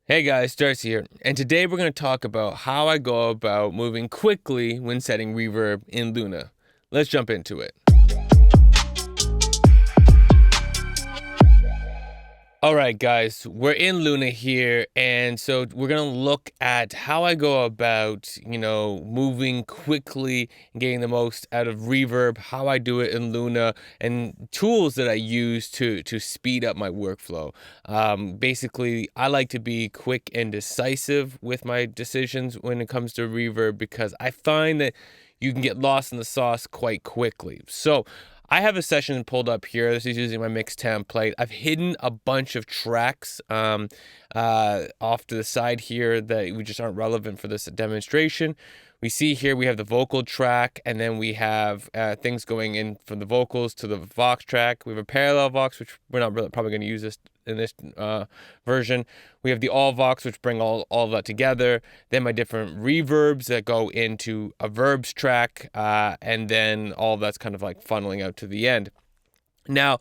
Hey guys, Darcy here, and today we're going to talk about how I go about moving quickly when setting reverb in Luna. Let's jump into it. All right, guys, we're in Luna here, and so we're going to look at how I go about, moving quickly and getting the most out of reverb, how I do it in Luna, and tools that I use to speed up my workflow. Basically, I like to be quick and decisive with my decisions when it comes to reverb because I find that you can get lost in the sauce quite quickly. So, I have a session pulled up here. This is using my mix template. I've hidden a bunch of tracks off to the side here that we just aren't relevant for this demonstration. We see here we have the vocal track, and then we have things going in from the vocals to the Vox track. We have a parallel Vox, which we're not really probably going to use this in this version. We have the all Vox, which bring all of that together. Then my different reverbs that go into a verbs track, and then all of that's kind of like funneling out to the end. Now,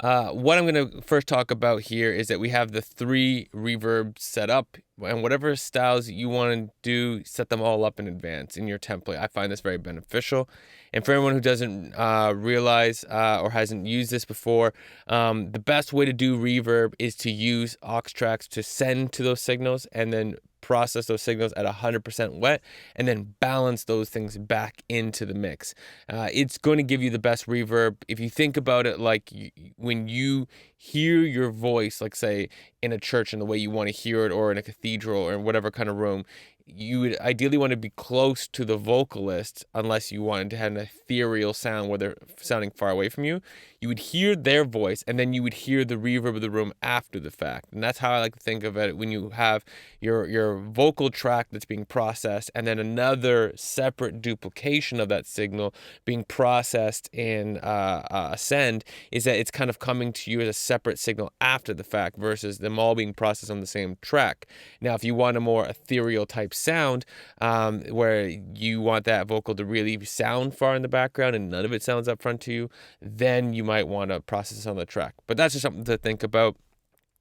what I'm going to first talk about here is that we have the 3 reverbs set up, and whatever styles you want to do, set them all up in advance in your template. I find this very beneficial. And for anyone who doesn't realize or hasn't used this before, the best way to do reverb is to use aux tracks to send to those signals and then process those signals at 100% wet and then balance those things back into the mix. It's going to give you the best reverb. If you think about it like when you hear your voice, like say in a church in the way you want to hear it, or in a cathedral or whatever kind of room, you would ideally want to be close to the vocalist unless you wanted to have an ethereal sound where they're sounding far away from you. You would hear their voice and then you would hear the reverb of the room after the fact. And that's how I like to think of it when you have your vocal track that's being processed and then another separate duplication of that signal being processed in Ascend, is that it's kind of coming to you as a separate signal after the fact versus them all being processed on the same track. Now, if you want a more ethereal type sound where you want that vocal to really sound far in the background and none of it sounds up front to you, then you might want to process on the track. But that's just something to think about.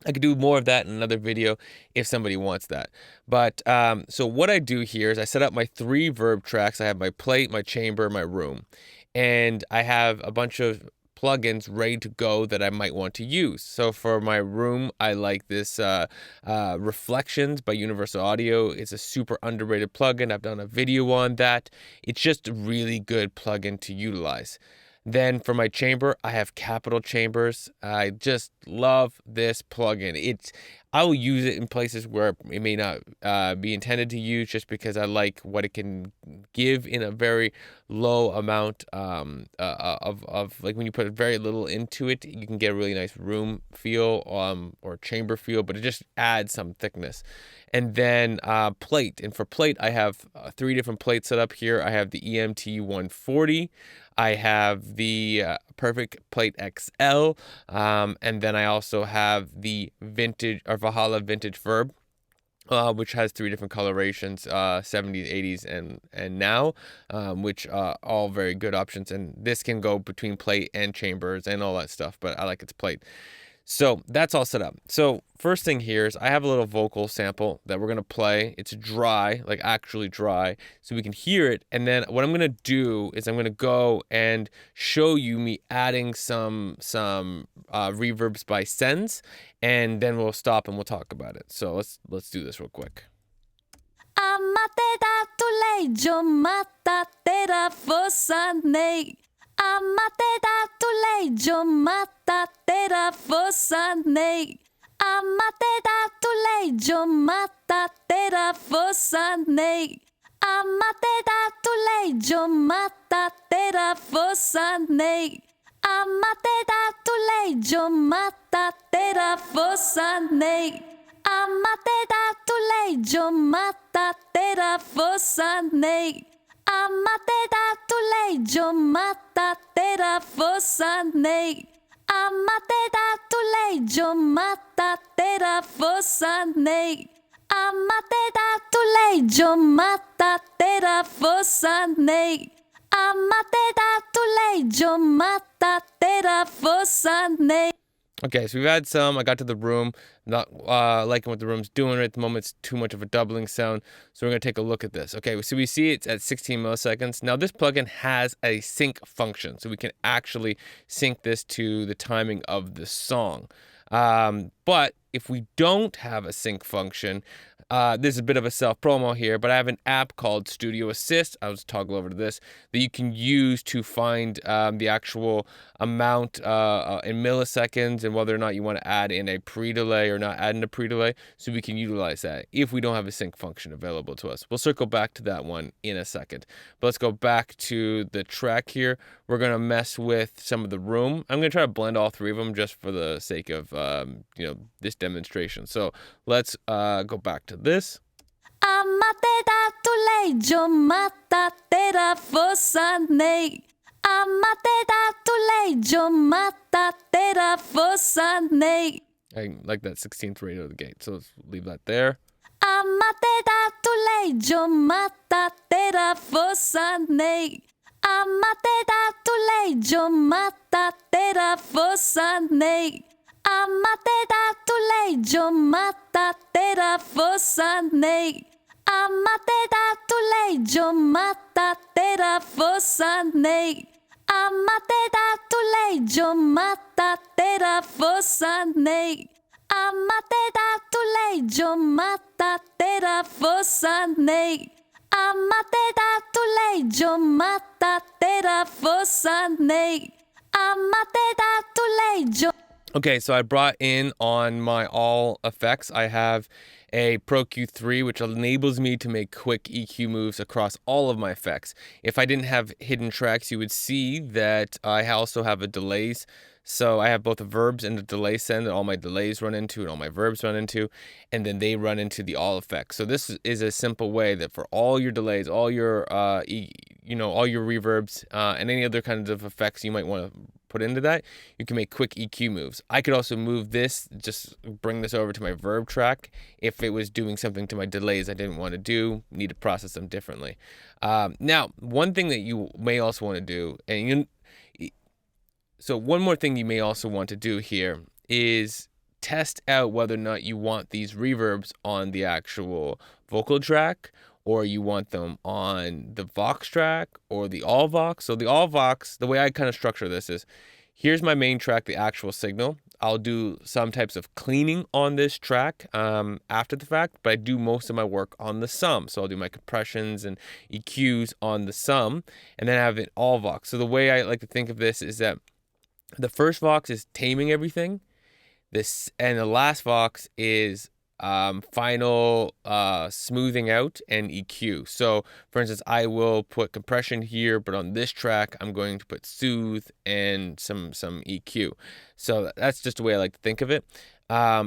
I could do more of that in another video if somebody wants that. But so what I do here is I set up my 3 verb tracks. I have my plate, my chamber, my room. And I have a bunch of plugins ready to go that I might want to use. So for my room, I like this Reflections by Universal Audio. It's a super underrated plugin. I've done a video on that. It's just a really good plugin to utilize. Then for my chamber, I have Capital Chambers. I just love this plugin. I will use it in places where it may not be intended to use, just because I like what it can give in a very low amount of like when you put very little into it, you can get a really nice room feel or chamber feel, but it just adds some thickness. And then plate. And for plate, I have 3 different plates set up here. I have the EMT 140. I have the Perfect Plate XL, and then I also have the vintage or Valhalla Vintage Verb, which has 3 different colorations, 70s, 80s, and now, which are all very good options. And this can go between plate and chambers and all that stuff, but I like its plate. So that's all set up. So first thing here is I have a little vocal sample that we're going to play. It's dry, like actually dry, so we can hear it. And then what I'm going to do is I'm going to go and show you me adding some reverbs by Sens, and then we'll stop and we'll talk about it. So let's do this real quick. Amate mata tera fossa nei. Amate dato leggio mata tera fossa nei. Amate dato leggio mata tera fossa nei. Amate dato leggio mata tera fossa nei. Amate dato leggio mata tera fossa nei. Amate dato leggio mata tera fossa nei. Amate dato leggio mata tera fossa nei. Amate dato leggio mata tera fossa nei. Amate dato leggio mata tera fossa nei. Okay, so we've had some. I got to the room. Not liking what the room's doing at the moment. It's too much of a doubling sound. So we're going to take a look at this. Okay, so we see it's at 16 milliseconds. Now, this plugin has a sync function. So we can actually sync this to the timing of the song. But if we don't have a sync function, this is a bit of a self-promo here, but I have an app called Studio Assist. I'll just toggle over to this, that you can use to find the actual amount in milliseconds and whether or not you want to add in a pre-delay or not add in a pre-delay, so we can utilize that if we don't have a sync function available to us. We'll circle back to that one in a second. But let's go back to the track here. We're going to mess with some of the room. I'm going to try to blend all three of them just for the sake of this demonstration. So let's go back to this. Amatedato matatera fossane. Amatedato matatera fossane. I like that 16th rate out of the gate, so let's leave that there. Amatedato matatera fossane. Amatedato matatera fossane. Amatedato matatera fossane. Amatedato matatera fossane. Amatedato matatera fossane. Amatedato matatera fossane. Amatedato matatera fossane. Amatedato. Okay, so I brought in on my all effects, I have a Pro Q3, which enables me to make quick EQ moves across all of my effects. If I didn't have hidden tracks, you would see that I also have a delays. So I have both the verbs and the delay send that all my delays run into and all my verbs run into, and then they run into the all effects. So this is a simple way that for all your delays, all your all your reverbs and any other kinds of effects you might want to put into that, you can make quick EQ moves. I could also move this, just bring this over to my verb track if it was doing something to my delays I didn't want to do, need to process them differently. Now, one thing that you may also want to do, so one more thing you may also want to do here is test out whether or not you want these reverbs on the actual vocal track, or you want them on the Vox track or the all Vox. So the all Vox, the way I kind of structure this is, here's my main track, the actual signal. I'll do some types of cleaning on this track after the fact, but I do most of my work on the sum. So I'll do my compressions and EQs on the sum, and then I have it all Vox. So the way I like to think of this is that the first Vox is taming everything. And the last Vox is final smoothing out and EQ. So for instance, I will put compression here, but on this track I'm going to put soothe and some EQ. So that's just the way I like to think of it.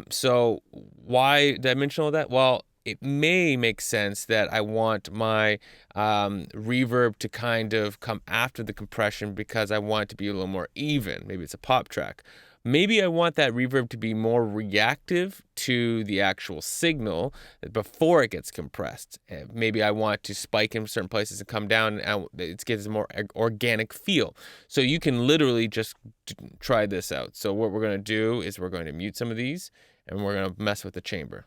So why did I mention all that? Well, it may make sense that I want my reverb to kind of come after the compression because I want it to be a little more even. Maybe it's a pop track. Maybe I want that reverb to be more reactive to the actual signal before it gets compressed. Maybe I want to spike in certain places and come down, and it gives a more organic feel. So you can literally just try this out. So what we're going to do is we're going to mute some of these, and we're going to mess with the chamber.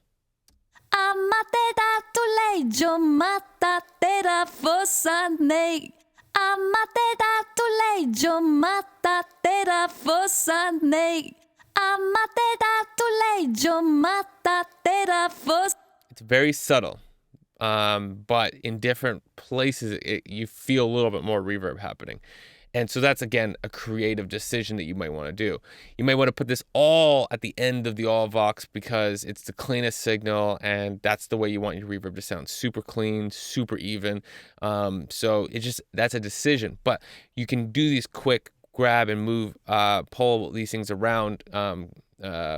Amatedato matatera fossane. Amatedato matatera fossane. Amatedato matatera fossane. It's very subtle, but in different places you feel a little bit more reverb happening. And so that's, again, a creative decision that you might want to do. You might want to put this all at the end of the all Vox because it's the cleanest signal, and that's the way you want your reverb to sound. Super clean, super even. So that's a decision. But you can do these quick grab and move, pull these things around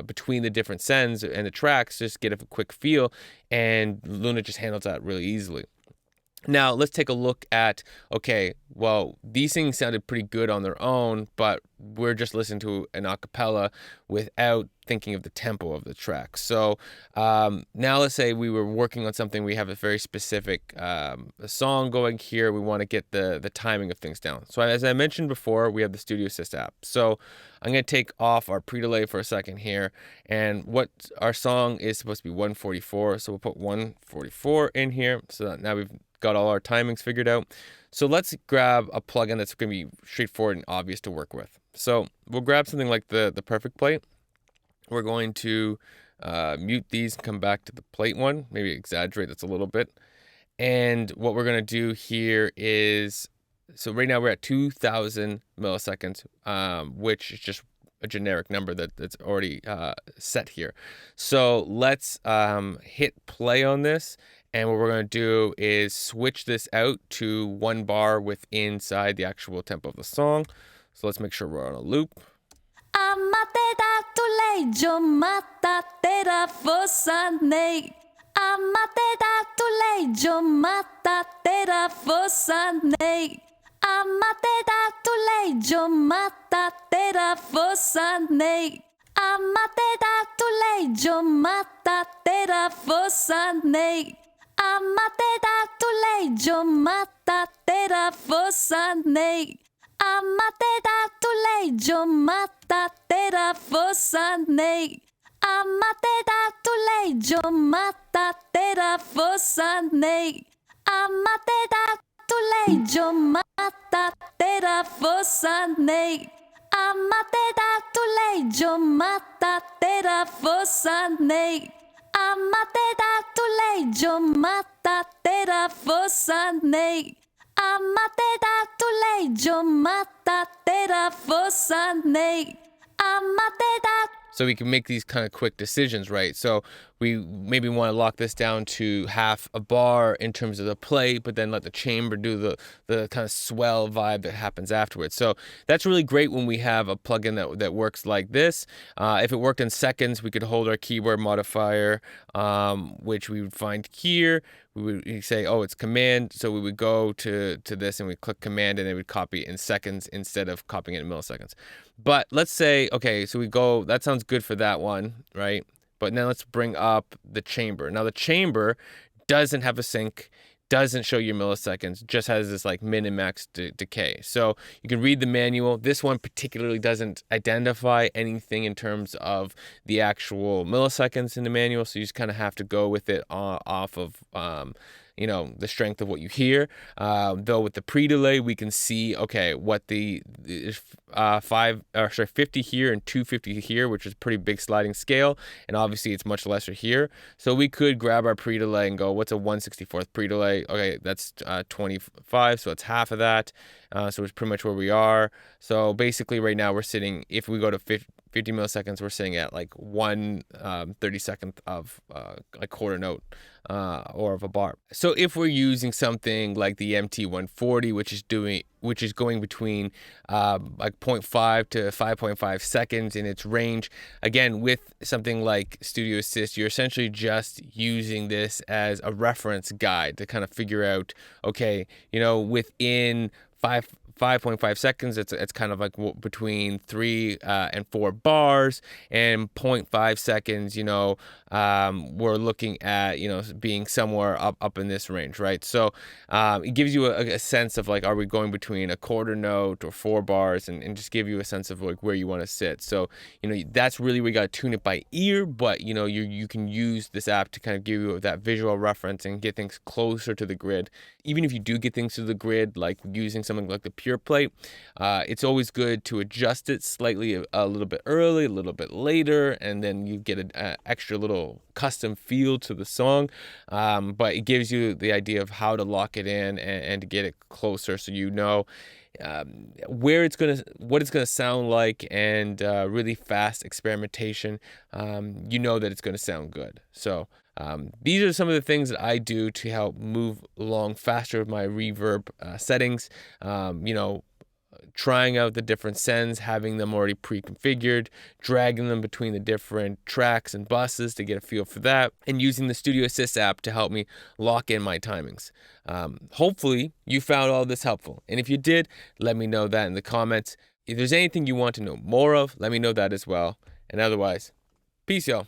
between the different sends and the tracks, just get a quick feel, and Luna just handles that really easily. Now let's take a look at, okay, well, these things sounded pretty good on their own, but we're just listening to an acapella without thinking of the tempo of the track. So now let's say we were working on something, we have a very specific song going here, we want to get the timing of things down. So as I mentioned before, we have the Studio Assist app. So I'm going to take off our pre-delay for a second here, and what our song is supposed to be 144, so we'll put 144 in here, so that now we've got all our timings figured out. So let's grab a plugin that's going to be straightforward and obvious to work with. So we'll grab something like the Perfect Plate. We're going to mute these and come back to the plate one, maybe exaggerate this a little bit. And what we're going to do here is, so right now we're at 2000 milliseconds, which is just a generic number that's already set here. So let's hit play on this. And what we're going to do is switch this out to 1 bar within inside the actual tempo of the song. So let's make sure we're on a loop. Amatera tu lei, yo matatera fossa nei. Amatera tu lei, yo matatera fossa nei. Amatera tu lei, yo matatera fossa nei. Amatera tu lei, yo matatera fossa nei. Amatera tu lei, yo matatera fossa nei. Amatera tu lei, yo matatera fossa nei. Amatera tu lei, yo matatera fossa nei. Amatera tu lei, yo matatera fossa nei. Amatera tu lei, yo matatera fossa nei. Amatera tu lei, yo matatera fossa nei. Amatera tu lei, yo matatera fossa nei. Amatera. So we can make these kind of quick decisions, right? So we maybe want to lock this down to half a bar in terms of the play, but then let the chamber do the kind of swell vibe that happens afterwards. So that's really great when we have a plugin that works like this. If it worked in seconds, we could hold our keyboard modifier, which we would find here. We would say, oh, it's command. So we would go to this and we click command, and it would copy in seconds instead of copying it in milliseconds. But let's say, okay, so we go, that sounds good for that one, right? But now let's bring up the chamber. Now the chamber doesn't have a sync, doesn't show your milliseconds, just has this like min and max decay. So you can read the manual. This one particularly doesn't identify anything in terms of the actual milliseconds in the manual. So you just kind of have to go with it off of, the strength of what you hear. Though with the pre-delay, we can see, okay, what the 50 here and 250 here, which is a pretty big sliding scale, and obviously it's much lesser here. So we could grab our pre-delay and go, what's a 1/64th pre-delay? Okay, that's 25, so it's half of that. So it's pretty much where we are. So basically right now we're sitting, if we go to 50 milliseconds, we're sitting at like 1/32 of a quarter note or of a bar. So if we're using something like the MT140, which is going between like 0.5 to 5.5 seconds in its range, again, with something like Studio Assist, you're essentially just using this as a reference guide to kind of figure out, okay, within 5.5 seconds, it's kind of like between 3 and 4 bars, and 0.5 seconds, we're looking at, being somewhere up in this range, right? So it gives you a sense of like, are we going between a quarter note or 4 bars, and just give you a sense of like where you want to sit. So, that's really where you got to tune it by ear, but you can use this app to kind of give you that visual reference and get things closer to the grid. Even if you do get things to the grid, like using something like the Pure Plate, it's always good to adjust it slightly a little bit early, a little bit later, and then you get an extra little custom feel to the song. But it gives you the idea of how to lock it in and to get it closer, so what it's gonna sound like, and really fast experimentation. That it's gonna sound good. So these are some of the things that I do to help move along faster with my reverb settings. trying out the different sends, having them already pre-configured, dragging them between the different tracks and buses to get a feel for that, and using the Studio Assist app to help me lock in my timings. Hopefully you found all this helpful, and if you did, let me know that in the comments. If there's anything you want to know more of, let me know that as well. And otherwise, peace, y'all.